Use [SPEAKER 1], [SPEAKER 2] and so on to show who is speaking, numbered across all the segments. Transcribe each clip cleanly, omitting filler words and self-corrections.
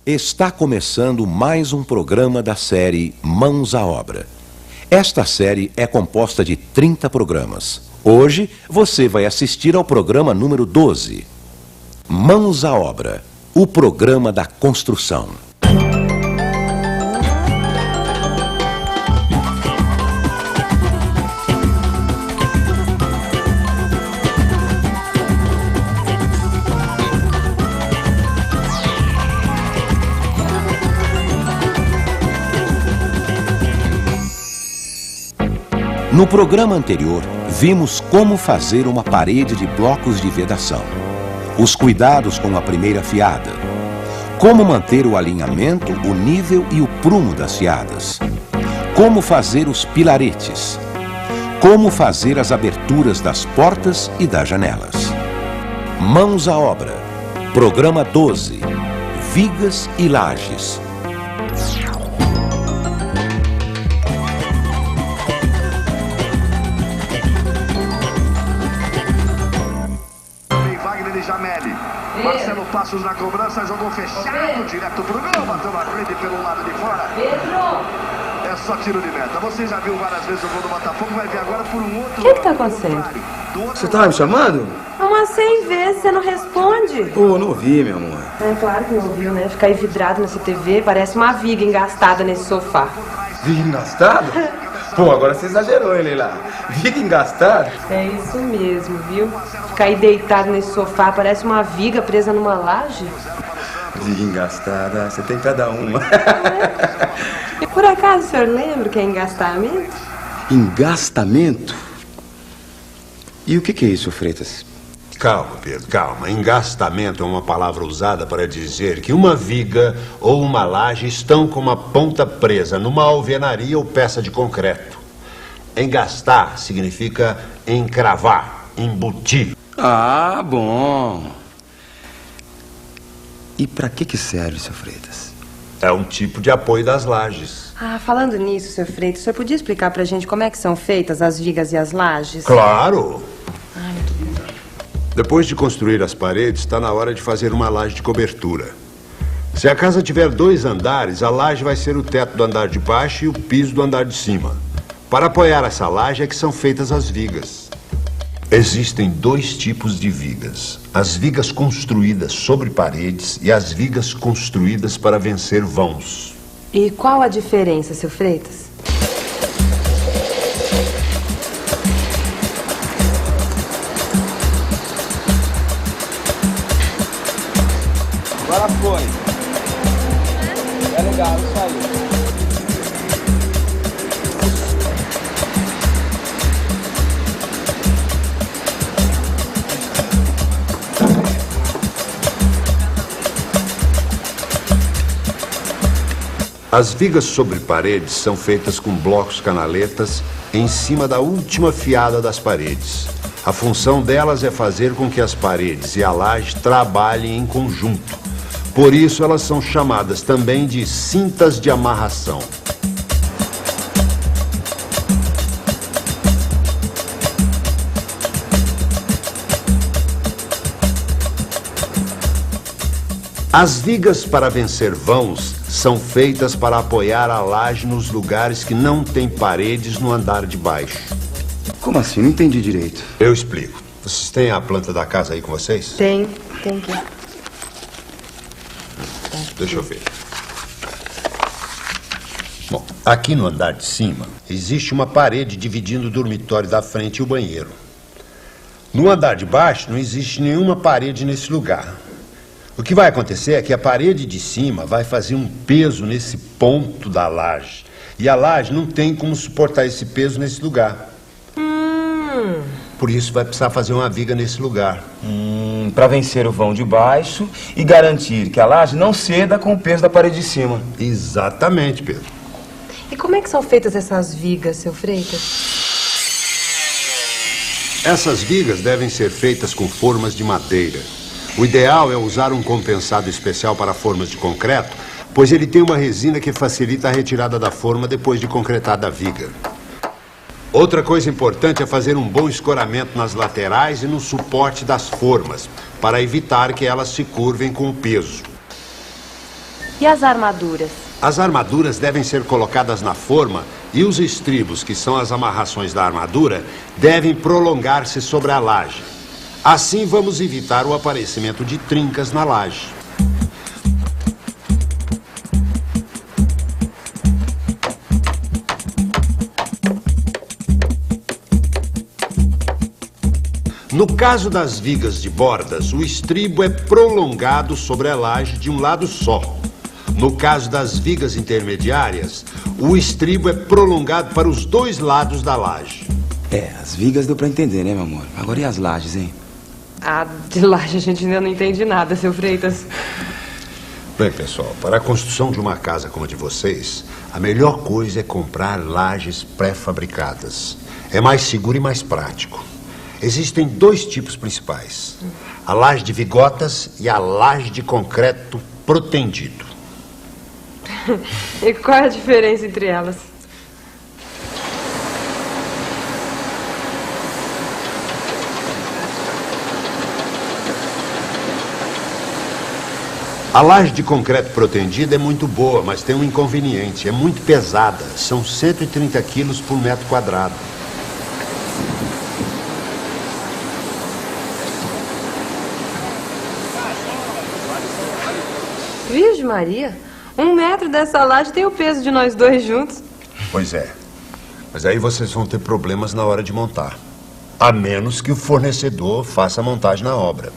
[SPEAKER 1] Está começando mais um programa da série Mãos à Obra. Esta série é composta de 30 programas. Hoje você vai assistir ao programa número 12. Mãos à Obra, o programa da construção. No programa anterior, vimos como fazer uma parede de blocos de vedação, os cuidados com a primeira fiada, como manter o alinhamento, o nível e o prumo das fiadas, como fazer os pilaretes, como fazer as aberturas das portas e das janelas. Mãos à obra, programa 12, vigas e lajes.
[SPEAKER 2] Marcelo Passos na cobrança, jogou fechado, direto pro gol, bateu na rede pelo lado de fora. Pedro! É só tiro de meta. Você já viu várias vezes o gol do Botafogo, vai ver agora por um outro.
[SPEAKER 3] O que tá acontecendo?
[SPEAKER 4] Você tava me chamando?
[SPEAKER 3] Umas 100 vezes, você não responde.
[SPEAKER 4] Pô, não ouvi, meu amor.
[SPEAKER 3] É claro que não ouviu, né? Ficar aí vidrado nessa TV parece uma viga engastada nesse sofá.
[SPEAKER 4] Viga engastada? Pô, agora você exagerou, hein, Leila? Viga engastada?
[SPEAKER 3] É isso mesmo, viu? Ficar aí deitado nesse sofá parece uma viga presa numa laje.
[SPEAKER 4] Viga engastada, você tem cada uma.
[SPEAKER 3] E por acaso o senhor lembra o que é engastamento?
[SPEAKER 4] Engastamento? E o que é isso, Freitas?
[SPEAKER 5] Calma, Pedro, calma. Engastamento é uma palavra usada para dizer que uma viga ou uma laje estão com uma ponta presa numa alvenaria ou peça de concreto. Engastar significa encravar, embutir.
[SPEAKER 4] Ah, bom. E para que serve, seu Freitas?
[SPEAKER 5] É um tipo de apoio das lajes.
[SPEAKER 3] Ah, falando nisso, seu Freitas, o senhor podia explicar pra gente como é que são feitas as vigas e as lajes?
[SPEAKER 5] Claro! Depois de construir as paredes, está na hora de fazer uma laje de cobertura. Se a casa tiver 2 andares, a laje vai ser o teto do andar de baixo e o piso do andar de cima. Para apoiar essa laje é que são feitas as vigas. Existem 2 tipos de vigas: as vigas construídas sobre paredes e as vigas construídas para vencer vãos.
[SPEAKER 3] E qual a diferença, seu Freitas?
[SPEAKER 4] Agora foi. É legal, isso aí.
[SPEAKER 5] As vigas sobre paredes são feitas com blocos canaletas em cima da última fiada das paredes. A função delas é fazer com que as paredes e a laje trabalhem em conjunto. Por isso elas são chamadas também de cintas de amarração. As vigas para vencer vãos são feitas para apoiar a laje nos lugares que não tem paredes no andar de baixo.
[SPEAKER 4] Como assim? Não entendi direito.
[SPEAKER 5] Eu explico. Vocês têm a planta da casa aí com vocês?
[SPEAKER 3] Tem aqui.
[SPEAKER 5] Deixa eu ver. Bom, aqui no andar de cima existe uma parede dividindo o dormitório da frente e o banheiro. No andar de baixo não existe nenhuma parede nesse lugar. O que vai acontecer é que a parede de cima vai fazer um peso nesse ponto da laje. E a laje não tem como suportar esse peso nesse lugar. Por isso vai precisar fazer uma viga nesse lugar.
[SPEAKER 6] Para vencer o vão de baixo e garantir que a laje não ceda com o peso da parede de cima.
[SPEAKER 5] Exatamente, Pedro.
[SPEAKER 3] E como é que são feitas essas vigas, seu Freitas?
[SPEAKER 5] Essas vigas devem ser feitas com formas de madeira. O ideal é usar um compensado especial para formas de concreto, pois ele tem uma resina que facilita a retirada da forma depois de concretada a viga. Outra coisa importante é fazer um bom escoramento nas laterais e no suporte das formas, para evitar que elas se curvem com o peso.
[SPEAKER 3] E as armaduras?
[SPEAKER 5] As armaduras devem ser colocadas na forma e os estribos, que são as amarrações da armadura, devem prolongar-se sobre a laje. Assim vamos evitar o aparecimento de trincas na laje. No caso das vigas de bordas, o estribo é prolongado sobre a laje de um lado só. No caso das vigas intermediárias, o estribo é prolongado para os dois lados da laje.
[SPEAKER 6] As vigas deu pra entender, né, meu amor? Agora e as lajes, hein?
[SPEAKER 3] De laje a gente ainda não entende nada, seu Freitas.
[SPEAKER 5] Bem, pessoal, para a construção de uma casa como a de vocês, a melhor coisa é comprar lajes pré-fabricadas. É mais seguro e mais prático. Existem dois tipos principais: a laje de vigotas e a laje de concreto protendido.
[SPEAKER 3] E qual é a diferença entre elas?
[SPEAKER 5] A laje de concreto protendido é muito boa, mas tem um inconveniente: é muito pesada. São 130 quilos por metro quadrado.
[SPEAKER 3] Virgem Maria, 1 metro dessa laje tem o peso de nós dois juntos.
[SPEAKER 5] Pois é. Mas aí vocês vão ter problemas na hora de montar. A menos que o fornecedor faça a montagem na obra.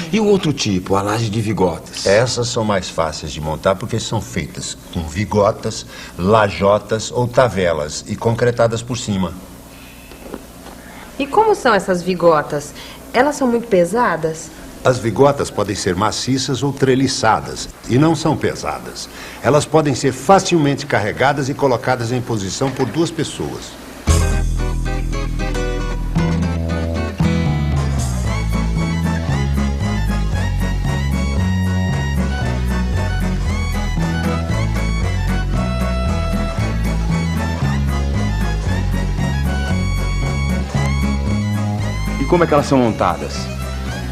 [SPEAKER 6] E o outro tipo, a laje de vigotas?
[SPEAKER 5] Essas são mais fáceis de montar porque são feitas com vigotas, lajotas ou tavelas e concretadas por cima.
[SPEAKER 3] E como são essas vigotas? Elas são muito pesadas?
[SPEAKER 5] As vigotas podem ser maciças ou treliçadas e não são pesadas. Elas podem ser facilmente carregadas e colocadas em posição por 2 pessoas.
[SPEAKER 6] E como é que elas são montadas?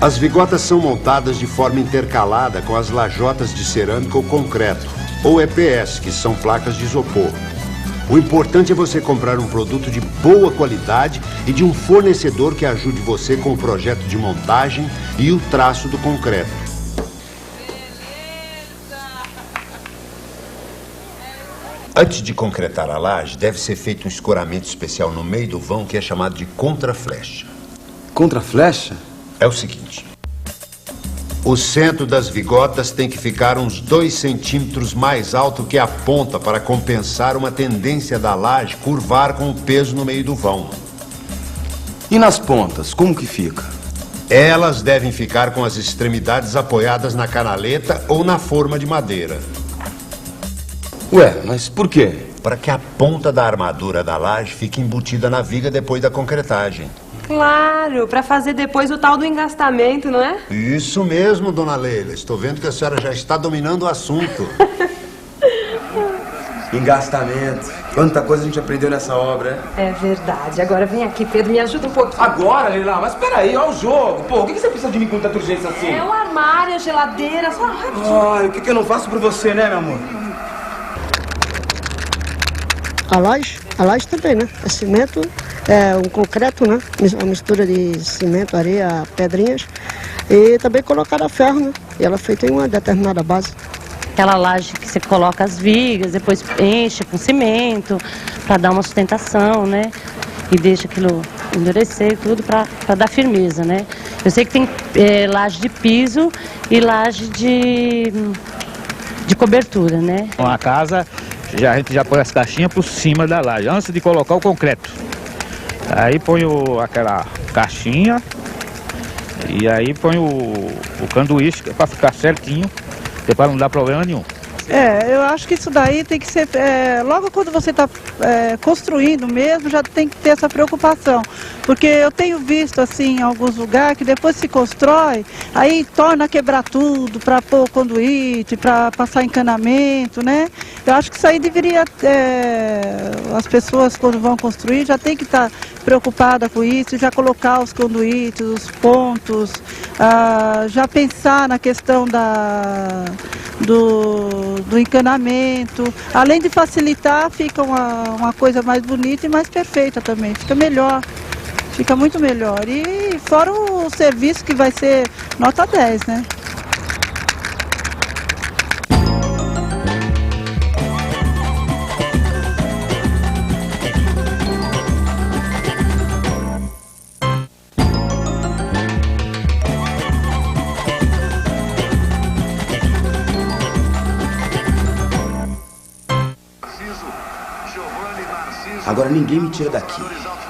[SPEAKER 5] As vigotas são montadas de forma intercalada com as lajotas de cerâmica ou concreto, ou EPS, que são placas de isopor. O importante é você comprar um produto de boa qualidade e de um fornecedor que ajude você com o projeto de montagem e o traço do concreto. Antes de concretar a laje, deve ser feito um escoramento especial no meio do vão que é chamado de contraflecha.
[SPEAKER 6] Contraflecha?
[SPEAKER 5] É o seguinte: o centro das vigotas tem que ficar uns 2 centímetros mais alto que a ponta para compensar uma tendência da laje curvar com o peso no meio do vão.
[SPEAKER 6] E nas pontas, como que fica?
[SPEAKER 5] Elas devem ficar com as extremidades apoiadas na canaleta ou na forma de madeira.
[SPEAKER 6] Ué, mas por quê?
[SPEAKER 5] Para que a ponta da armadura da laje fique embutida na viga depois da concretagem.
[SPEAKER 3] Claro, para fazer depois o tal do engastamento, não é?
[SPEAKER 5] Isso mesmo, dona Leila. Estou vendo que a senhora já está dominando o assunto.
[SPEAKER 6] Engastamento. Quanta coisa a gente aprendeu nessa obra,
[SPEAKER 3] É verdade. Agora vem aqui, Pedro, me ajuda um pouquinho.
[SPEAKER 6] Agora, Leila, mas peraí, olha o jogo. Pô, o que você precisa de mim com tanta urgência assim?
[SPEAKER 3] É o armário, a geladeira, só rapidinho.
[SPEAKER 6] Ai, o que eu não faço por você, né, meu amor?
[SPEAKER 7] A laje também, né? É cimento, é um concreto, né? Uma mistura de cimento, areia, pedrinhas. E também colocada ferro, né? E ela é feita em uma determinada base.
[SPEAKER 8] Aquela laje que você coloca as vigas, depois enche com cimento, para dar uma sustentação, né? E deixa aquilo endurecer e tudo para dar firmeza, né? Eu sei que tem laje de piso e laje de cobertura, né?
[SPEAKER 9] A casa, a gente já põe as caixinhas por cima da laje, antes de colocar o concreto. Aí põe aquela caixinha e aí põe o canduíche para ficar certinho, para não dar problema nenhum.
[SPEAKER 10] Eu acho que isso daí tem que ser, logo quando você está construindo mesmo, já tem que ter essa preocupação. Porque eu tenho visto assim em alguns lugares que depois se constrói, aí torna a quebrar tudo para pôr conduíte, para passar encanamento, né? Eu acho que isso aí deveria, as pessoas quando vão construir já tem que estar preocupada com isso, já colocar os conduítes, os pontos, já pensar na questão do encanamento. Além de facilitar, fica uma coisa mais bonita e mais perfeita também. Fica melhor, fica muito melhor. E fora o serviço que vai ser nota 10, né?
[SPEAKER 4] Agora ninguém me tira daqui.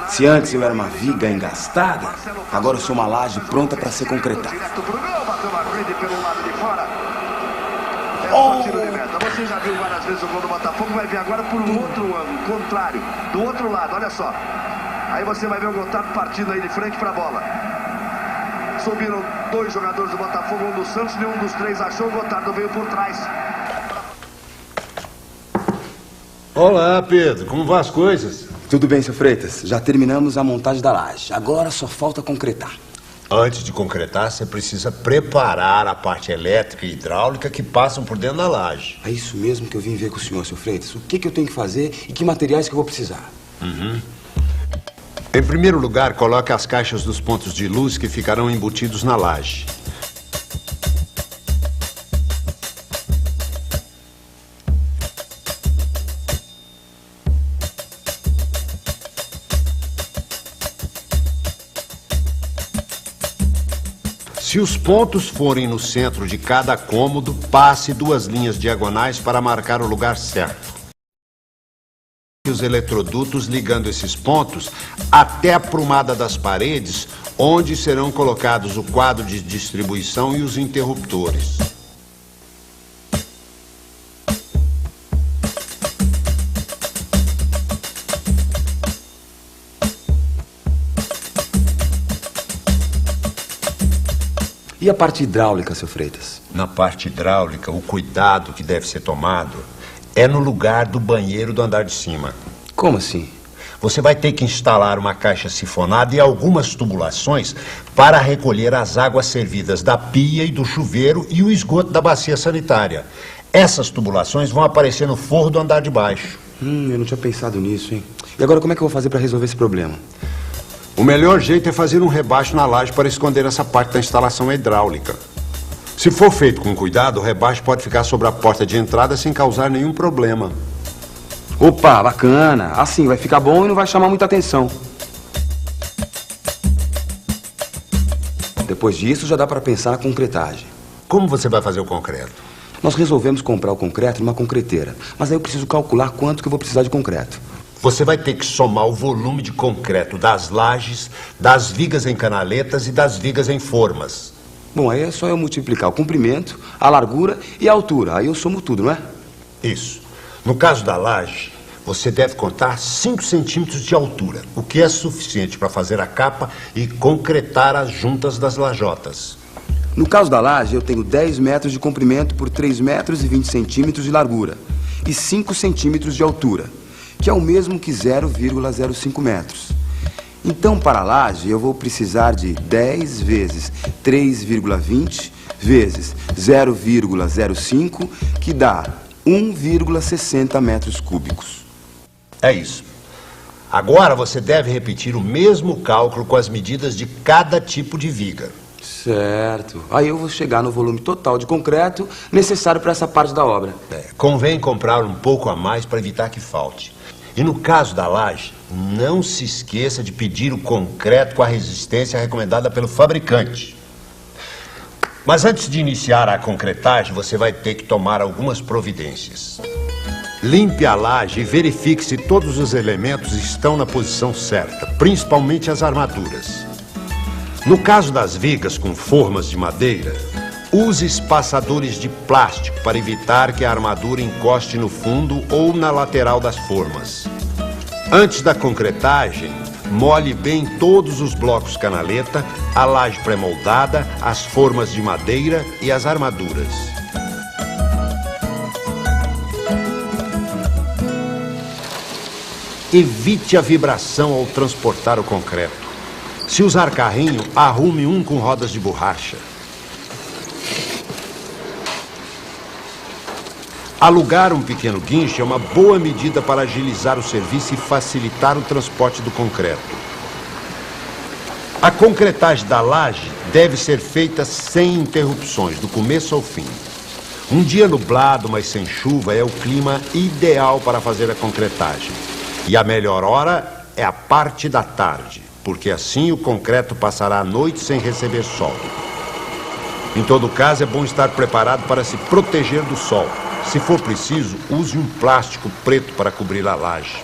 [SPEAKER 4] Se antes eu era uma viga engastada, agora eu sou uma laje pronta para ser concretada.
[SPEAKER 2] Você já viu várias vezes o gol do Botafogo, vai ver agora por um outro ângulo, contrário, do outro lado, olha só. Aí você vai ver o Gotardo partindo aí de frente para a bola. Subiram 2 jogadores do Botafogo, um do Santos, nenhum dos 3 achou, o Gotardo veio por trás.
[SPEAKER 5] Olá, Pedro. Como vão as coisas?
[SPEAKER 4] Tudo bem, seu Freitas. Já terminamos a montagem da laje. Agora só falta concretar.
[SPEAKER 5] Antes de concretar, você precisa preparar a parte elétrica e hidráulica que passam por dentro da laje.
[SPEAKER 4] É isso mesmo que eu vim ver com o senhor, seu Freitas. O que eu tenho que fazer e que materiais que eu vou precisar?
[SPEAKER 5] Em primeiro lugar, coloque as caixas dos pontos de luz que ficarão embutidos na laje. Se os pontos forem no centro de cada cômodo, passe 2 linhas diagonais para marcar o lugar certo. Os eletrodutos ligando esses pontos até a prumada das paredes, onde serão colocados o quadro de distribuição e os interruptores.
[SPEAKER 4] E a parte hidráulica, seu Freitas?
[SPEAKER 5] Na parte hidráulica, o cuidado que deve ser tomado é no lugar do banheiro do andar de cima.
[SPEAKER 4] Como assim?
[SPEAKER 5] Você vai ter que instalar uma caixa sifonada e algumas tubulações para recolher as águas servidas da pia e do chuveiro e o esgoto da bacia sanitária. Essas tubulações vão aparecer no forro do andar de baixo.
[SPEAKER 4] Eu não tinha pensado nisso, hein? E agora como é que eu vou fazer para resolver esse problema?
[SPEAKER 5] O melhor jeito é fazer um rebaixo na laje para esconder essa parte da instalação hidráulica. Se for feito com cuidado, o rebaixo pode ficar sobre a porta de entrada sem causar nenhum problema.
[SPEAKER 4] Opa, bacana. Assim vai ficar bom e não vai chamar muita atenção. Depois disso, já dá para pensar na concretagem.
[SPEAKER 5] Como você vai fazer o concreto?
[SPEAKER 4] Nós resolvemos comprar o concreto numa concreteira. Mas aí eu preciso calcular quanto que eu vou precisar de concreto.
[SPEAKER 5] Você vai ter que somar o volume de concreto das lajes, das vigas em canaletas e das vigas em formas.
[SPEAKER 4] Bom, aí é só eu multiplicar o comprimento, a largura e a altura. Aí eu somo tudo, não é?
[SPEAKER 5] Isso. No caso da laje, você deve contar 5 centímetros de altura, o que é suficiente para fazer a capa e concretar as juntas das lajotas.
[SPEAKER 4] No caso da laje, eu tenho 10 metros de comprimento por 3 metros e 20 centímetros de largura e 5 centímetros de altura, que é o mesmo que 0,05 metros. Então, para a laje, eu vou precisar de 10 vezes 3,20 vezes 0,05, que dá 1,60 metros cúbicos.
[SPEAKER 5] É isso. Agora você deve repetir o mesmo cálculo com as medidas de cada tipo de viga.
[SPEAKER 4] Certo. Aí eu vou chegar no volume total de concreto necessário para essa parte da obra.
[SPEAKER 5] Convém comprar um pouco a mais para evitar que falte. E no caso da laje, não se esqueça de pedir o concreto com a resistência recomendada pelo fabricante. Mas antes de iniciar a concretagem, você vai ter que tomar algumas providências. Limpe a laje e verifique se todos os elementos estão na posição certa, principalmente as armaduras. No caso das vigas com formas de madeira, use espaçadores de plástico para evitar que a armadura encoste no fundo ou na lateral das formas. Antes da concretagem, molhe bem todos os blocos canaleta, a laje pré-moldada, as formas de madeira e as armaduras. Evite a vibração ao transportar o concreto. Se usar carrinho, arrume um com rodas de borracha. Alugar um pequeno guincho é uma boa medida para agilizar o serviço e facilitar o transporte do concreto. A concretagem da laje deve ser feita sem interrupções, do começo ao fim. Um dia nublado, mas sem chuva, é o clima ideal para fazer a concretagem. E a melhor hora é a parte da tarde, porque assim o concreto passará a noite sem receber sol. Em todo caso, é bom estar preparado para se proteger do sol. Se for preciso, use um plástico preto para cobrir a laje.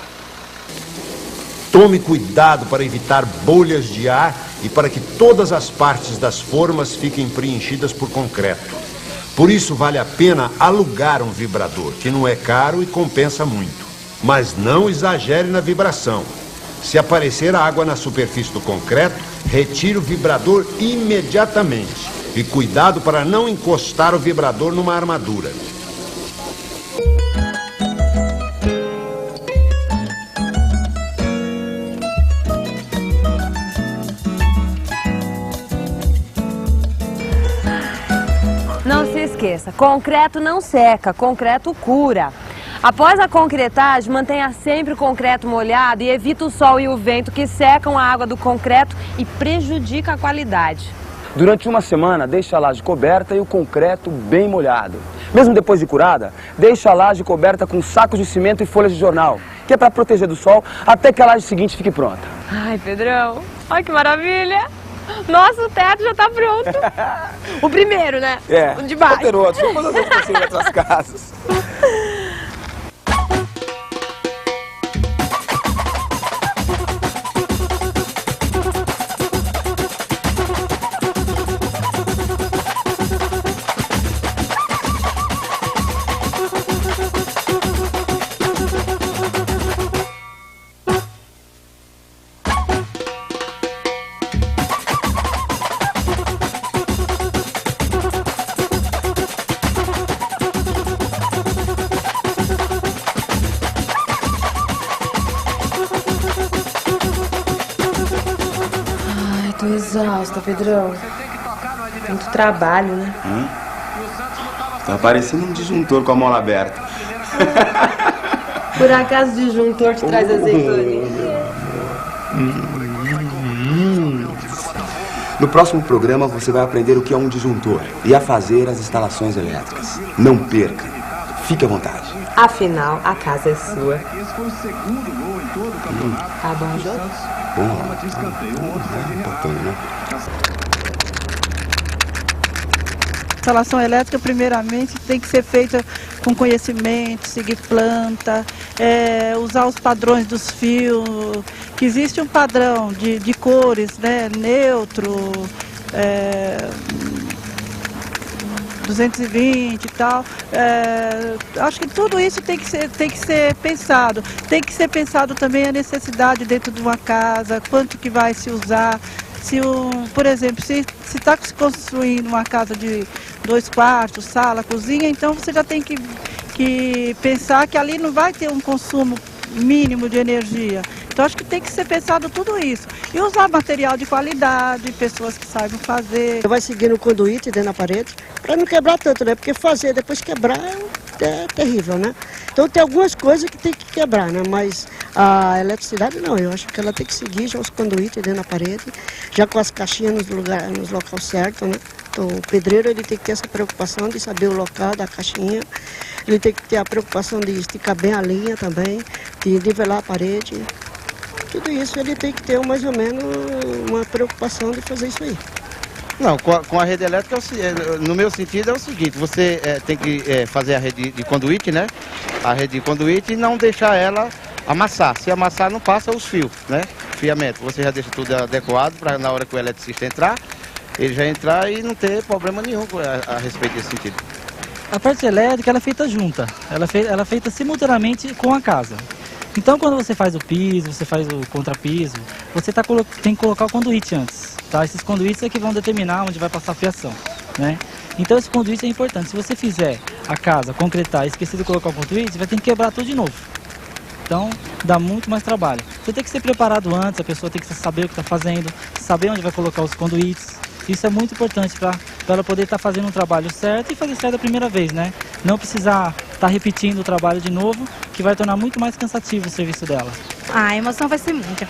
[SPEAKER 5] Tome cuidado para evitar bolhas de ar e para que todas as partes das formas fiquem preenchidas por concreto. Por isso, vale a pena alugar um vibrador, que não é caro e compensa muito. Mas não exagere na vibração. Se aparecer água na superfície do concreto, retire o vibrador imediatamente. E cuidado para não encostar o vibrador numa armadura.
[SPEAKER 3] Não se esqueça, concreto não seca, concreto cura. Após a concretagem, mantenha sempre o concreto molhado e evite o sol e o vento que secam a água do concreto e prejudica a qualidade.
[SPEAKER 11] Durante uma semana, deixe a laje coberta e o concreto bem molhado. Mesmo depois de curada, deixe a laje coberta com sacos de cimento e folhas de jornal, que é para proteger do sol até que a laje seguinte fique pronta.
[SPEAKER 3] Ai, Pedrão, olha que maravilha! Nossa, o teto já está pronto. O primeiro, né?
[SPEAKER 11] É,
[SPEAKER 3] o de baixo.
[SPEAKER 11] Vou ter outros, vamos fazer assim em outras casas.
[SPEAKER 3] Tô exausta, Pedrão. Muito trabalho, né?
[SPEAKER 4] Tá parecendo um disjuntor com a mola aberta.
[SPEAKER 3] Por acaso o disjuntor te traz azeitoninha?
[SPEAKER 4] No próximo programa você vai aprender o que é um disjuntor e a fazer as instalações elétricas. Não perca. Fique à vontade.
[SPEAKER 3] Afinal, a casa é sua. Tá bom, Jô?
[SPEAKER 10] Instalação elétrica, primeiramente, tem que ser feita com conhecimento, seguir planta, usar os padrões dos fios, que existe um padrão de cores, né, neutro, 220 e tal. Acho que tudo isso tem que ser pensado. Tem que ser pensado também a necessidade dentro de uma casa, quanto que vai se usar. Por exemplo, se está se construindo uma casa de 2 quartos, sala, cozinha, então você já tem que pensar que ali não vai ter um consumo mínimo de energia. Então acho que tem que ser pensado tudo isso. E usar material de qualidade, pessoas que saibam fazer.
[SPEAKER 7] Vai seguindo o conduíte dentro da parede, para não quebrar tanto, né? Porque fazer depois quebrar é terrível, né? Então tem algumas coisas que tem que quebrar, né? Mas a eletricidade não, eu acho que ela tem que seguir já os conduítes dentro da parede, já com as caixinhas nos locais certos, né? Então o pedreiro ele tem que ter essa preocupação de saber o local da caixinha, ele tem que ter a preocupação de esticar bem a linha também, de nivelar a parede. Tudo isso ele tem que ter mais ou menos uma preocupação de fazer isso aí.
[SPEAKER 12] Não, com a rede elétrica, no meu sentido, é o seguinte, você tem que fazer a rede de conduíte, né? A rede de conduíte e não deixar ela amassar. Se amassar, não passa os fios, né? Fiamento. Você já deixa tudo adequado para na hora que o eletricista entrar, ele já entrar e não ter problema nenhum a respeito desse sentido.
[SPEAKER 13] A parte elétrica ela é feita junta, ela é feita simultaneamente com a casa. Então quando você faz o piso, você faz o contrapiso, você tem que colocar o conduíte antes. Tá? Esses conduítes é que vão determinar onde vai passar a fiação, né? Então esse conduíte é importante. Se você fizer a casa, concretar e esquecer de colocar o conduíte, você vai ter que quebrar tudo de novo. Então dá muito mais trabalho. Você tem que ser preparado antes, a pessoa tem que saber o que está fazendo, saber onde vai colocar os conduítes. Isso é muito importante para ela poder estar fazendo um trabalho certo e fazer certo a primeira vez, né? Não precisar estar estar repetindo o trabalho de novo, que vai tornar muito mais cansativo o serviço dela.
[SPEAKER 14] A emoção vai ser muita.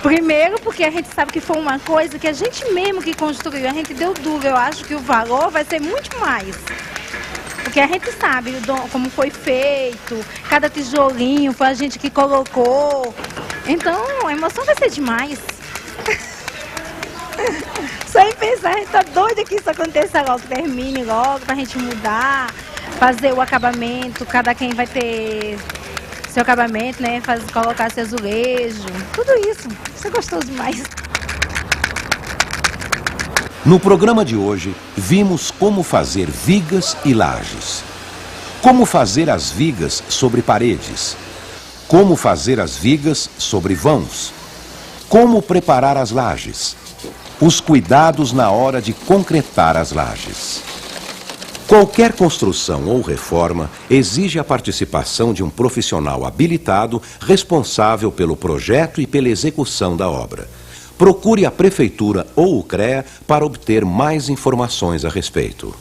[SPEAKER 14] Primeiro porque a gente sabe que foi uma coisa que a gente mesmo que construiu, a gente deu duro. Eu acho que o valor vai ser muito mais. Porque a gente sabe como foi feito, cada tijolinho foi a gente que colocou. Então a emoção vai ser demais. Só em pensar, a gente tá doida que isso aconteça logo, termine logo, pra gente mudar, fazer o acabamento, cada quem vai ter seu acabamento, né? Colocar seu azulejo, tudo isso. Isso é gostoso demais.
[SPEAKER 1] No programa de hoje, vimos como fazer vigas e lajes. Como fazer as vigas sobre paredes. Como fazer as vigas sobre vãos. Como preparar as lajes. Os cuidados na hora de concretar as lajes. Qualquer construção ou reforma exige a participação de um profissional habilitado responsável pelo projeto e pela execução da obra. Procure a Prefeitura ou o CREA para obter mais informações a respeito.